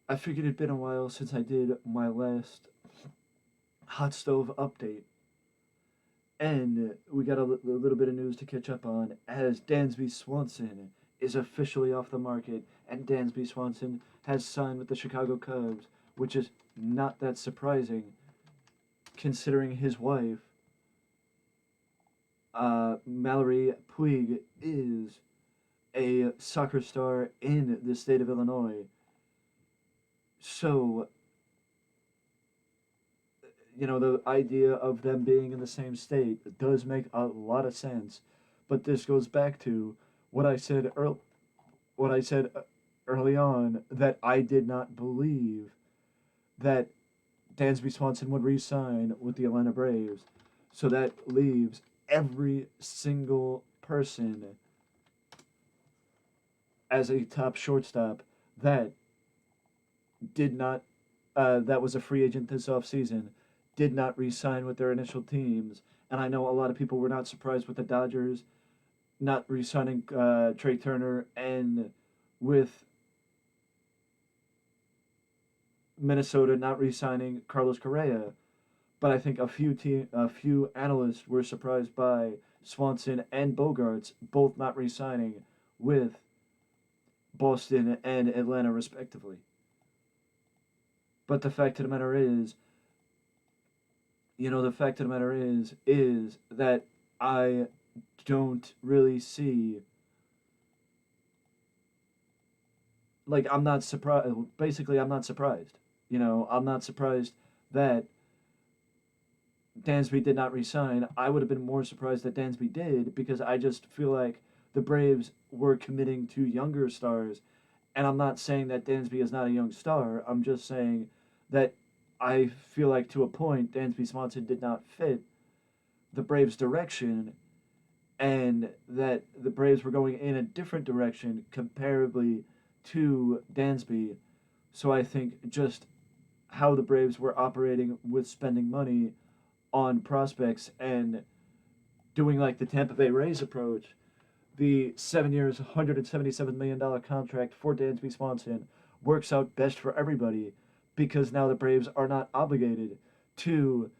I figured it'd been a while since I did my last hot stove update, and we got a little bit of news to catch up on as Dansby Swanson is officially off the market, and Dansby Swanson has signed with the Chicago Cubs, which is not that surprising considering his wife, Mallory Puig, is a soccer star in the state of Illinois. So, the idea of them being in the same state does make a lot of sense. But this goes back to what I said earl- what I said early on, that I did not believe that Dansby Swanson would re-sign with the Atlanta Braves. So that leaves every single person as a top shortstop that did not that was a free agent this offseason did not re-sign with their initial teams. And I know a lot of people were not surprised with the Dodgers not re-signing Trey Turner, and with Minnesota not re-signing Carlos Correa. But I think a few analysts were surprised by Swanson and Bogarts both not re-signing with Boston and Atlanta respectively. But the fact of the matter is, the fact of the matter is that I don't really see, like, I'm not surprised. Basically, I'm not surprised. I'm not surprised that Dansby did not resign. I would have been more surprised that Dansby did, because I just feel like the Braves were committing to younger stars. And I'm not saying that Dansby is not a young star. I'm just saying that I feel like, to a point, Dansby Swanson did not fit the Braves' direction, and that the Braves were going in a different direction comparably to Dansby. So I think just how the Braves were operating with spending money on prospects and doing like the Tampa Bay Rays approach, the 7 years, $177 million contract for Dansby Swanson works out best for everybody, because now the Braves are not obligated to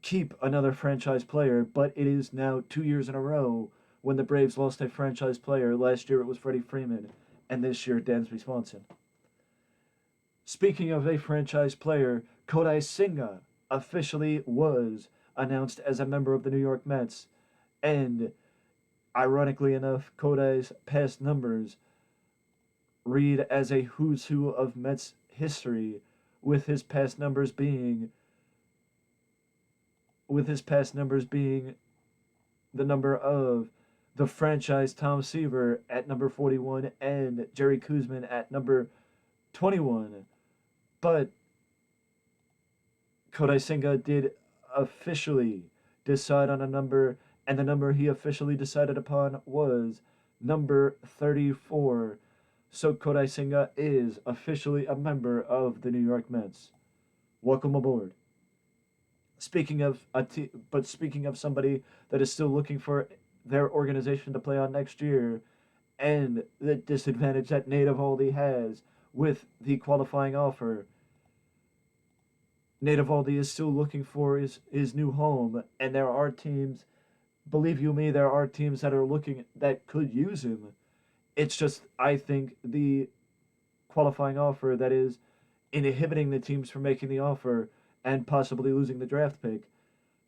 keep another franchise player, but it is now 2 years in a row when the Braves lost a franchise player. Last year it was Freddie Freeman, and this year Dansby Swanson. Speaking of a franchise player, Kodai Senga officially was announced as a member of the New York Mets, and ironically enough, Kodai's past numbers read as a who's who of Mets history, with his past numbers being the number of the franchise Tom Seaver at number 41 and Jerry Kuzman at number 21. But Kodai Senga did officially decide on a number, and the number he officially decided upon was number 34. So Kodai Senga is officially a member of the New York Mets. Welcome aboard. Speaking of somebody that is still looking for their organization to play on next year, and the disadvantage that Nate Eovaldi has with the qualifying offer, Nate Eovaldi is still looking for his new home, and there are teams, believe you me, there are teams that are looking, that could use him. It's just, I think, the qualifying offer that is inhibiting the teams from making the offer and possibly losing the draft pick.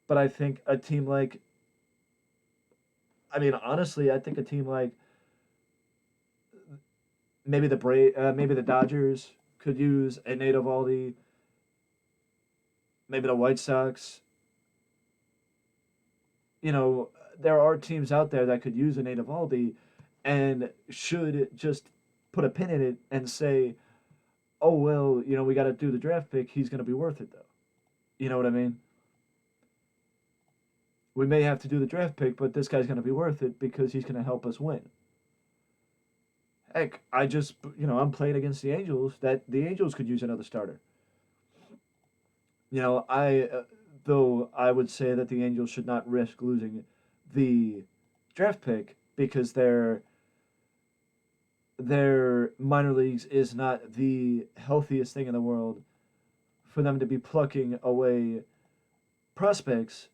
But I think a team like, I mean, honestly, I think a team like maybe the Dodgers could use a Nate Eovaldi. Maybe the White Sox. You know, there are teams out there that could use a Nate Eovaldi, and should just put a pin in it and say, "Oh well, we got to do the draft pick. He's going to be worth it, though." You know what I mean? We may have to do the draft pick, but this guy's going to be worth it because he's going to help us win. Heck, I'm playing against the Angels. That the Angels could use another starter. I though I would say that the Angels should not risk losing the draft pick, because their minor leagues is not the healthiest thing in the world for them to be plucking away prospects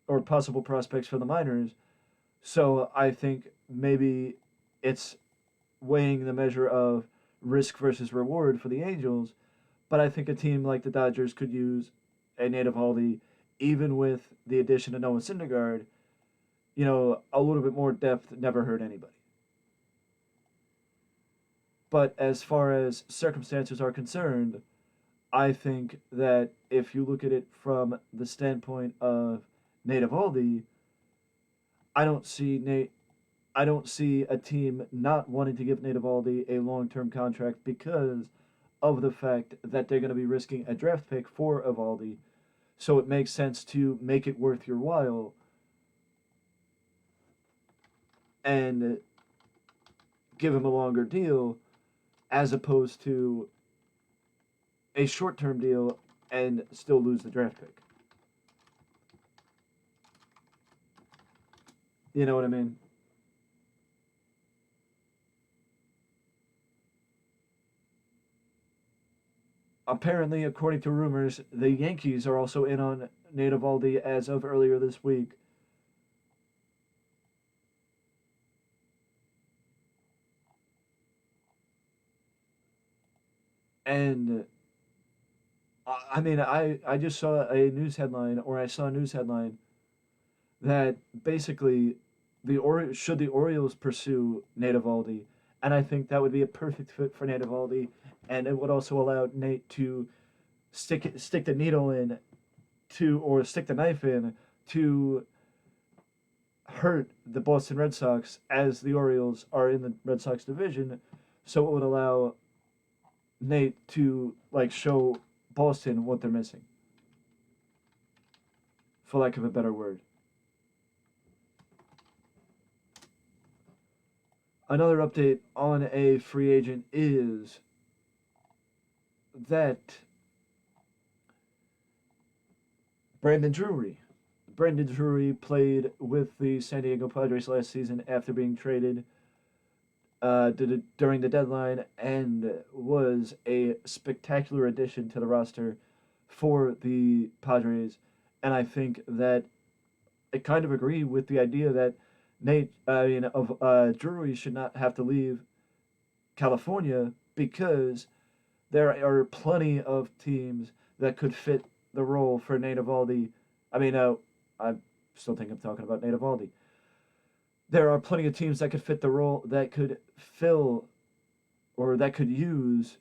or possible prospects for the minors. So I think maybe it's weighing the measure of risk versus reward for the Angels. But I think a team like the Dodgers could use a native Haldy, even with the addition of Noah Syndergaard. A little bit more depth never hurt anybody. But as far as circumstances are concerned, I think that if you look at it from the standpoint of native Aldi, I don't see Nate. I don't see a team not wanting to give Native Aldi a long-term contract because of the fact that they're going to be risking a draft pick for Evaldi. So it makes sense to make it worth your while and give him a longer deal as opposed to a short-term deal and still lose the draft pick. You know what I mean? Apparently, according to rumors, the Yankees are also in on Native Aldi as of earlier this week. And I mean, I just saw a news headline, or I saw a news headline that basically should the Orioles pursue Native Aldi, and I think that would be a perfect fit for Native Aldi, and it would also allow Nate to stick the needle in to or stick the knife in to hurt the Boston Red Sox as the Orioles are in the Red Sox division, so it would allow Nate to like show Boston what they're missing, for lack of a better word. Another update on a free agent is that Brandon Drury. Brandon Drury played with the San Diego Padres last season after being traded during the deadline and was a spectacular addition to the roster for the Padres. And I think that I kind of agree with the idea that Drury should not have to leave California because there are plenty of teams that could fit the role for Nate Eovaldi. I mean, I still think I'm talking about Nate Eovaldi. There are plenty of teams that could fit the role that could fill or that could use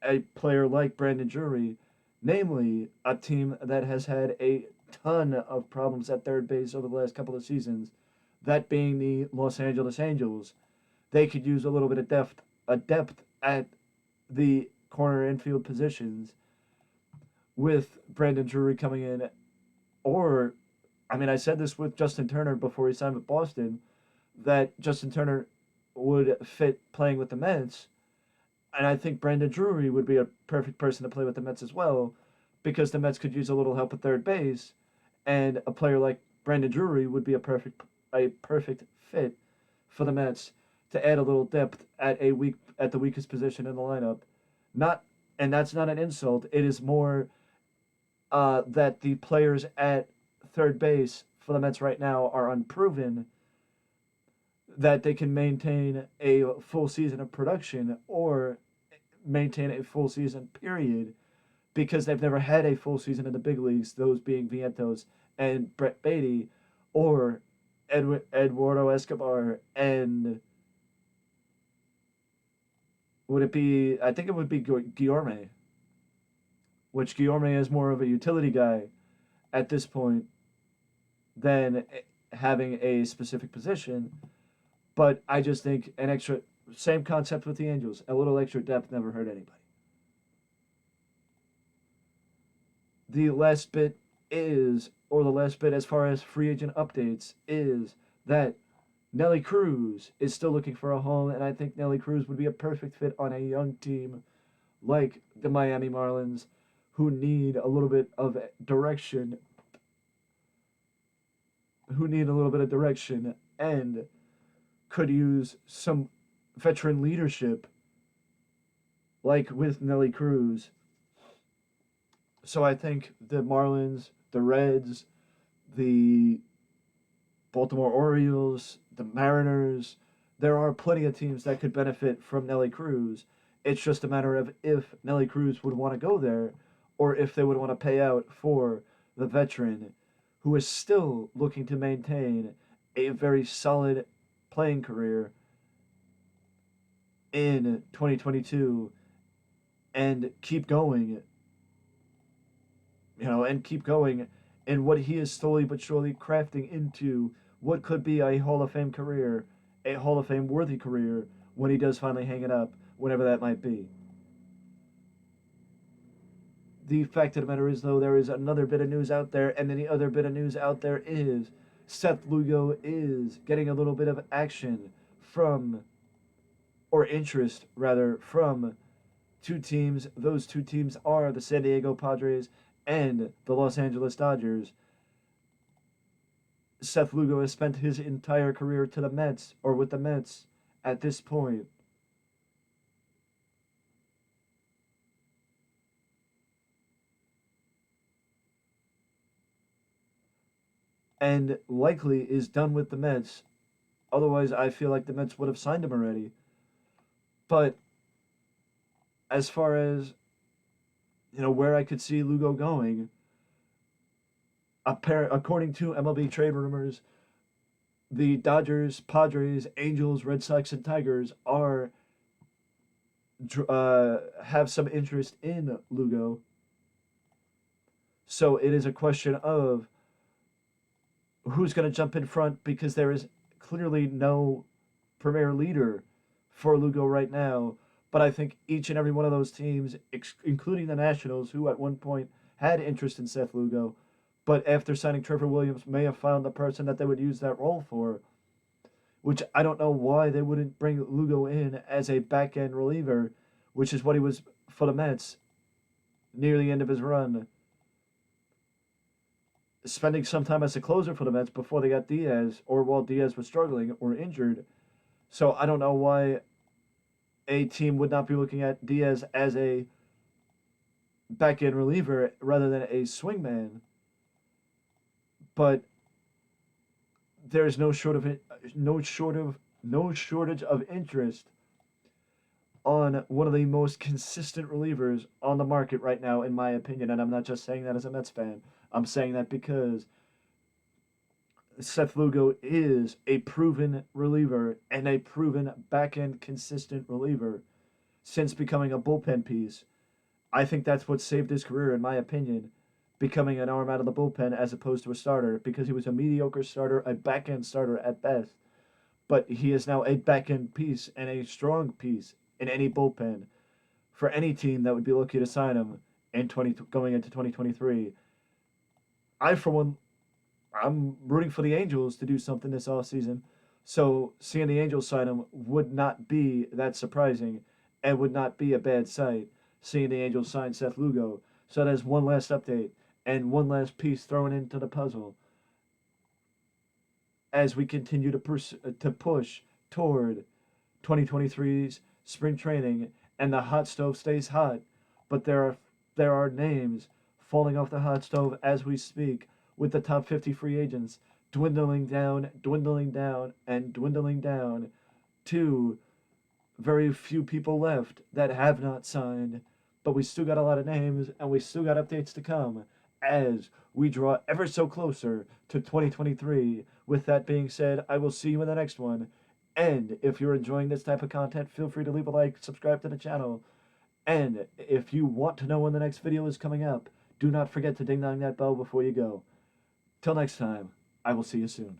a player like Brandon Drury, namely a team that has had a ton of problems at third base over the last couple of seasons, that being the Los Angeles Angels. They could use a little bit of depth at the corner infield positions with Brandon Drury coming in. Or, I mean, I said this with Justin Turner before he signed with Boston, that Justin Turner would fit playing with the Mets. And I think Brandon Drury would be a perfect person to play with the Mets as well, because the Mets could use a little help at third base, and a player like Brandon Drury would be a perfect fit for the Mets to add a little depth at the weakest position in the lineup. Not and that's not an insult. It is more that the players at third base for the Mets right now are unproven that they can maintain a full season of production or maintain a full season period because they've never had a full season in the big leagues, those being Vientos and Brett Beatty or Eduardo Escobar and would it be? I think it would be Guillorme, which Guillorme is more of a utility guy at this point than having a specific position. But I just think an extra, same concept with the Angels, a little extra depth never hurt anybody. The last bit the last bit as far as free agent updates is that Nelly Cruz is still looking for a home, and I think Nelly Cruz would be a perfect fit on a young team like the Miami Marlins, who need a little bit of direction, and could use some veteran leadership, like with Nelly Cruz. So I think the Marlins, the Reds, the Baltimore Orioles, the Mariners, there are plenty of teams that could benefit from Nelly Cruz. It's just a matter of if Nelly Cruz would want to go there or if they would want to pay out for the veteran who is still looking to maintain a very solid playing career in 2022 and keep going, and keep going in what he is slowly but surely crafting into what could be a Hall of Fame career, a Hall of Fame worthy career when he does finally hang it up, whenever that might be. The fact of the matter is, though, there is another bit of news out there, and then the other bit of news out there is Seth Lugo is getting a little bit of action from, or interest rather, from two teams. Those two teams are the San Diego Padres and the Los Angeles Dodgers. Seth Lugo has spent his entire career to the Mets or with the Mets at this point, and likely is done with the Mets. Otherwise, I feel like the Mets would have signed him already. But as far as where I could see Lugo going, according to MLB trade rumors, the Dodgers, Padres, Angels, Red Sox, and Tigers are have some interest in Lugo. So it is a question of who's going to jump in front because there is clearly no premier leader for Lugo right now. But I think each and every one of those teams, including the Nationals, who at one point had interest in Seth Lugo, but after signing Trevor Williams, may have found the person that they would use that role for. Which I don't know why they wouldn't bring Lugo in as a back end reliever, which is what he was for the Mets near the end of his run, spending some time as a closer for the Mets before they got Diaz, or while Diaz was struggling or injured. So I don't know why a team would not be looking at Diaz as a back end reliever rather than a swingman. But there's no shortage of interest on one of the most consistent relievers on the market right now, in my opinion. And I'm not just saying that as a Mets fan. I'm saying that because Seth Lugo is a proven reliever and a proven back end consistent reliever since becoming a bullpen piece. I think that's what saved his career, in my opinion, becoming an arm out of the bullpen as opposed to a starter, because he was a mediocre starter, a back end starter at best. But he is now a back end piece and a strong piece in any bullpen for any team that would be looking to sign him in 20 going into 2023. I for one, I'm rooting for the Angels to do something this offseason. So seeing the Angels sign him would not be that surprising and would not be a bad sight, seeing the Angels sign Seth Lugo. So that is one last update and one last piece thrown into the puzzle as we continue to push toward 2023's spring training, and the hot stove stays hot. But there are names falling off the hot stove as we speak, with the top 50 free agents dwindling down, and dwindling down to very few people left that have not signed. But we still got a lot of names, and we still got updates to come as we draw ever so closer to 2023. With that being said, I will see you in the next one. And if you're enjoying this type of content, feel free to leave a like, subscribe to the channel. And if you want to know when the next video is coming up, do not forget to ding dong that bell before you go. Till next time, I will see you soon.